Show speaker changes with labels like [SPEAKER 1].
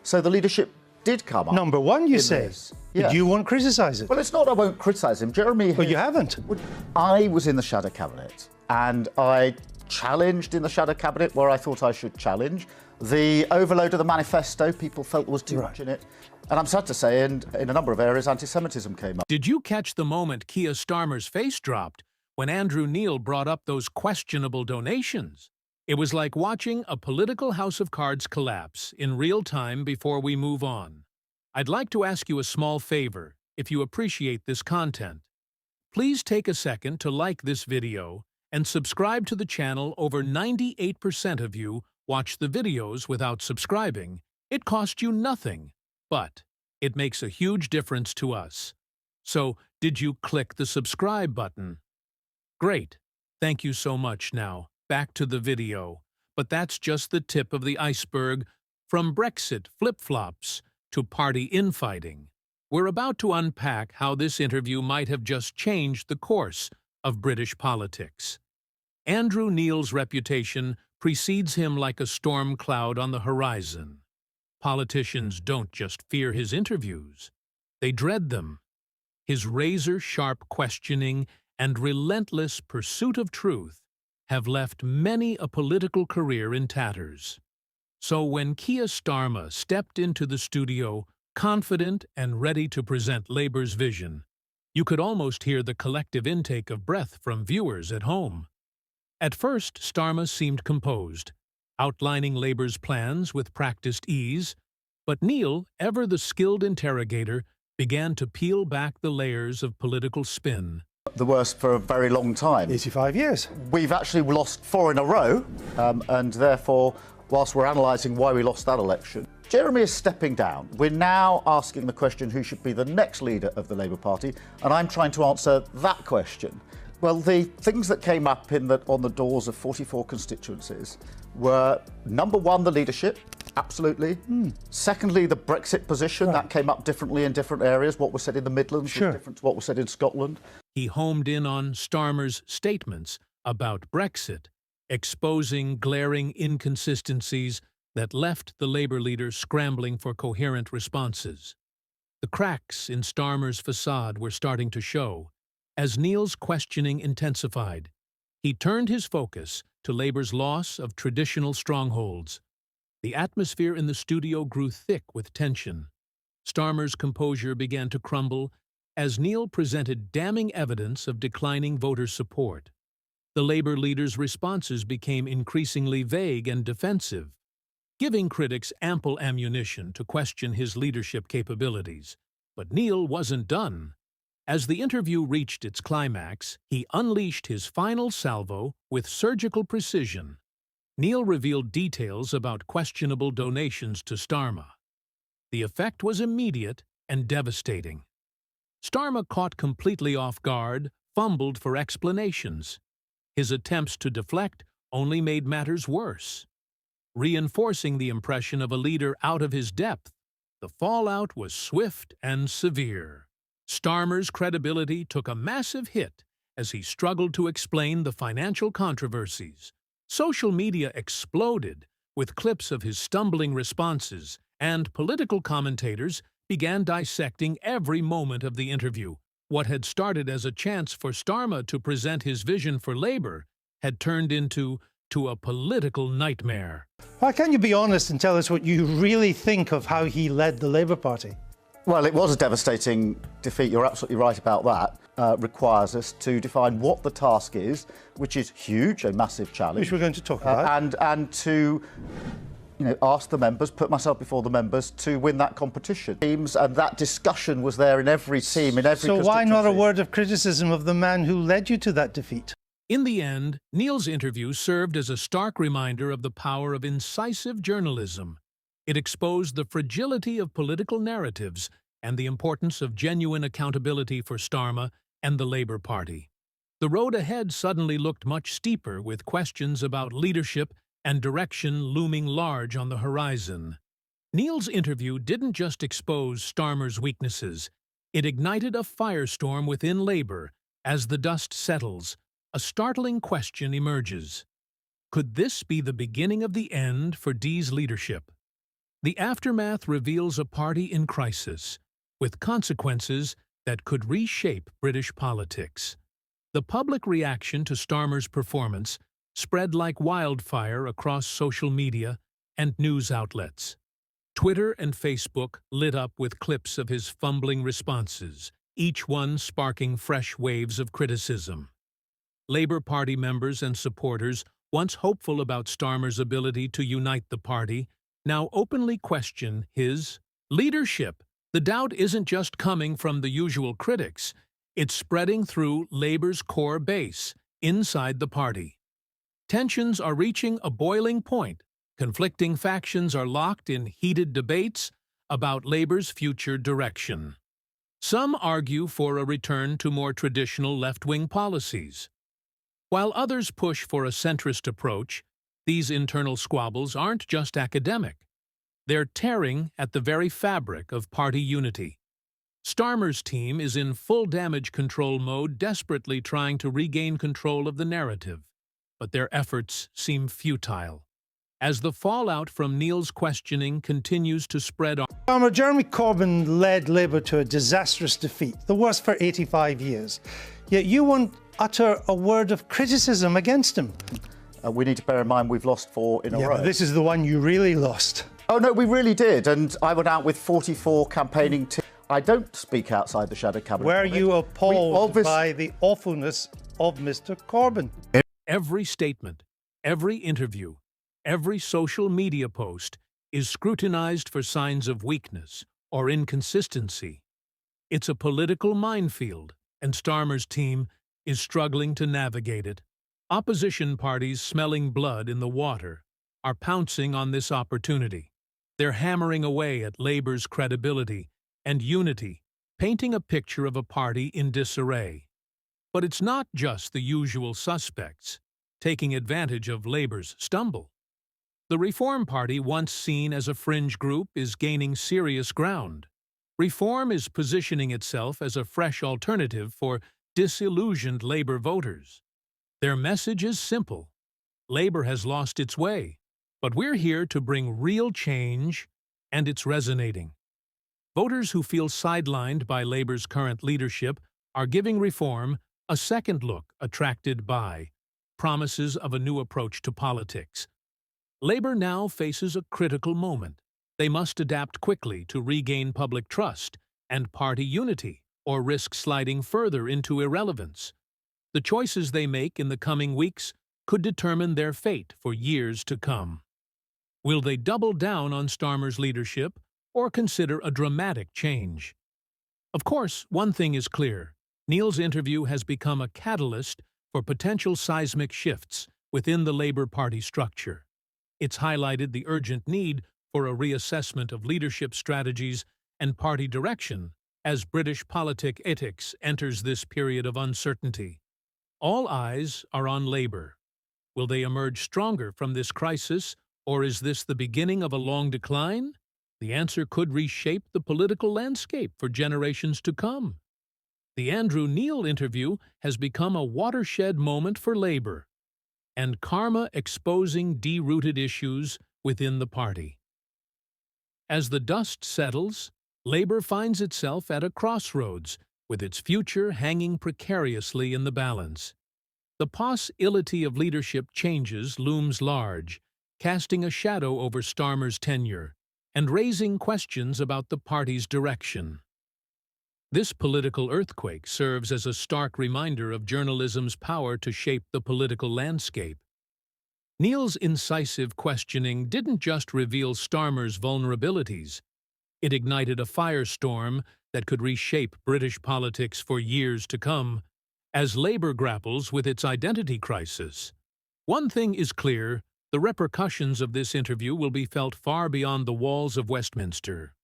[SPEAKER 1] So the leadership did come up.
[SPEAKER 2] Number one, you say.
[SPEAKER 1] Yeah.
[SPEAKER 2] But you won't criticise it.
[SPEAKER 1] Well, it's not I won't criticise him. Jeremy...
[SPEAKER 2] But you haven't.
[SPEAKER 1] I was in the shadow cabinet and I challenged in the shadow cabinet where I thought I should challenge. The overload of the manifesto, people felt there was too much in it. And I'm sad to say, and in a number of areas, anti-Semitism came up.
[SPEAKER 3] Did you catch the moment Keir Starmer's face dropped when Andrew Neil brought up those questionable donations? It was like watching a political house of cards collapse in real time before we move on. I'd like to ask you a small favor, if you appreciate this content. Please take a second to like this video and subscribe to the channel. Over 98% of you watch the videos without subscribing. It costs you nothing, but it makes a huge difference to us. So, did you click the subscribe button? Great. Thank you so much. Now, back to the video. But that's just the tip of the iceberg. From Brexit flip-flops to party infighting, we're about to unpack how this interview might have just changed the course of British politics. Andrew Neil's reputation precedes him like a storm cloud on the horizon. Politicians don't just fear his interviews, they dread them. His razor-sharp questioning and relentless pursuit of truth have left many a political career in tatters. So when Keir Starmer stepped into the studio, confident and ready to present Labour's vision, you could almost hear the collective intake of breath from viewers at home. At first, Starmer seemed composed, outlining Labour's plans with practiced ease, but Neil, ever the skilled interrogator, began to peel back the layers of political spin.
[SPEAKER 1] The worst for a very long time.
[SPEAKER 2] 85 years.
[SPEAKER 1] We've actually lost 4 in a row, and therefore, whilst we're analysing why we lost that election, Jeremy is stepping down. We're now asking the question who should be the next leader of the Labour Party, and I'm trying to answer that question. Well, the things that came up on the doors of 44 constituencies were, number one, the leadership, absolutely. Secondly, the Brexit position, that came up differently in different areas. What was said in the Midlands was different to what was said in Scotland.
[SPEAKER 3] He homed in on Starmer's statements about Brexit, exposing glaring inconsistencies that left the Labour leader scrambling for coherent responses. The cracks in Starmer's facade were starting to show. As Neil's questioning intensified, he turned his focus to Labour's loss of traditional strongholds. The atmosphere in the studio grew thick with tension. Starmer's composure began to crumble as Neil presented damning evidence of declining voter support. The Labour leader's responses became increasingly vague and defensive, giving critics ample ammunition to question his leadership capabilities. But Neil wasn't done. As the interview reached its climax, he unleashed his final salvo with surgical precision. Neil revealed details about questionable donations to Starmer. The effect was immediate and devastating. Starmer, caught completely off guard, fumbled for explanations. His attempts to deflect only made matters worse. Reinforcing the impression of a leader out of his depth, the fallout was swift and severe. Starmer's credibility took a massive hit as he struggled to explain the financial controversies. Social media exploded with clips of his stumbling responses, and political commentators began dissecting every moment of the interview. What had started as a chance for Starmer to present his vision for Labour had turned into a political nightmare.
[SPEAKER 2] Why can't you be honest and tell us what you really think of how he led the Labour Party?
[SPEAKER 1] Well, it was a devastating defeat. You're absolutely right about that. Requires us to define what the task is, which is huge, a massive challenge.
[SPEAKER 2] Which we're going to talk about.
[SPEAKER 1] And to ask the members, put myself before the members, to win that competition. Teams, and that discussion was there in every team, in every
[SPEAKER 2] So why not a word of criticism of the man who led you to that defeat?
[SPEAKER 3] In the end, Neil's interview served as a stark reminder of the power of incisive journalism. It exposed the fragility of political narratives and the importance of genuine accountability for Starmer and the Labour Party. The road ahead suddenly looked much steeper, with questions about leadership and direction looming large on the horizon. Neil's interview didn't just expose Starmer's weaknesses, it ignited a firestorm within Labour. As the dust settles, a startling question emerges. Could this be the beginning of the end for D's leadership? The aftermath reveals a party in crisis, with consequences that could reshape British politics. The public reaction to Starmer's performance spread like wildfire across social media and news outlets. Twitter and Facebook lit up with clips of his fumbling responses, each one sparking fresh waves of criticism. Labour Party members and supporters, once hopeful about Starmer's ability to unite the party, now openly question his leadership. The doubt isn't just coming from the usual critics, it's spreading through Labour's core base, inside the party. Tensions are reaching a boiling point. Conflicting factions are locked in heated debates about Labour's future direction. Some argue for a return to more traditional left-wing policies. While others push for a centrist approach, these internal squabbles aren't just academic. They're tearing at the very fabric of party unity. Starmer's team is in full damage control mode, desperately trying to regain control of the narrative. But their efforts seem futile. As the fallout from Neil's questioning continues to spread on.
[SPEAKER 2] Starmer, Jeremy Corbyn led Labour to a disastrous defeat, the worst for 85 years. Yet you won't utter a word of criticism against him.
[SPEAKER 1] We need to bear in mind we've lost 4 in a row.
[SPEAKER 2] But this is the one you really lost.
[SPEAKER 1] Oh, no, we really did. And I went out with 44 campaigning teams. I don't speak outside the shadow cabinet.
[SPEAKER 2] Were you appalled by the awfulness of Mr. Corbyn?
[SPEAKER 3] Every statement, every interview, every social media post is scrutinized for signs of weakness or inconsistency. It's a political minefield, and Starmer's team is struggling to navigate it. Opposition parties smelling blood in the water are pouncing on this opportunity. They're hammering away at Labour's credibility and unity, painting a picture of a party in disarray. But it's not just the usual suspects taking advantage of Labour's stumble. The Reform Party, once seen as a fringe group, is gaining serious ground. Reform is positioning itself as a fresh alternative for disillusioned Labour voters. Their message is simple. Labour has lost its way, but we're here to bring real change, and it's resonating. Voters who feel sidelined by Labour's current leadership are giving Reform a second look, attracted by promises of a new approach to politics. Labour now faces a critical moment. They must adapt quickly to regain public trust and party unity, or risk sliding further into irrelevance. The choices they make in the coming weeks could determine their fate for years to come. Will they double down on Starmer's leadership or consider a dramatic change? Of course, one thing is clear. Neil's interview has become a catalyst for potential seismic shifts within the Labour Party structure. It's highlighted the urgent need for a reassessment of leadership strategies and party direction as British politics enters this period of uncertainty. All eyes are on Labour. Will they emerge stronger from this crisis, or is this the beginning of a long decline? The answer could reshape the political landscape for generations to come. The Andrew Neil interview has become a watershed moment for Labour, and karma exposing deep-rooted issues within the party. As the dust settles, Labour finds itself at a crossroads, with its future hanging precariously in the balance. The possibility of leadership changes looms large, casting a shadow over Starmer's tenure and raising questions about the party's direction. This political earthquake serves as a stark reminder of journalism's power to shape the political landscape. Neil's incisive questioning didn't just reveal Starmer's vulnerabilities. It ignited a firestorm that could reshape British politics for years to come, as Labour grapples with its identity crisis. One thing is clear: the repercussions of this interview will be felt far beyond the walls of Westminster.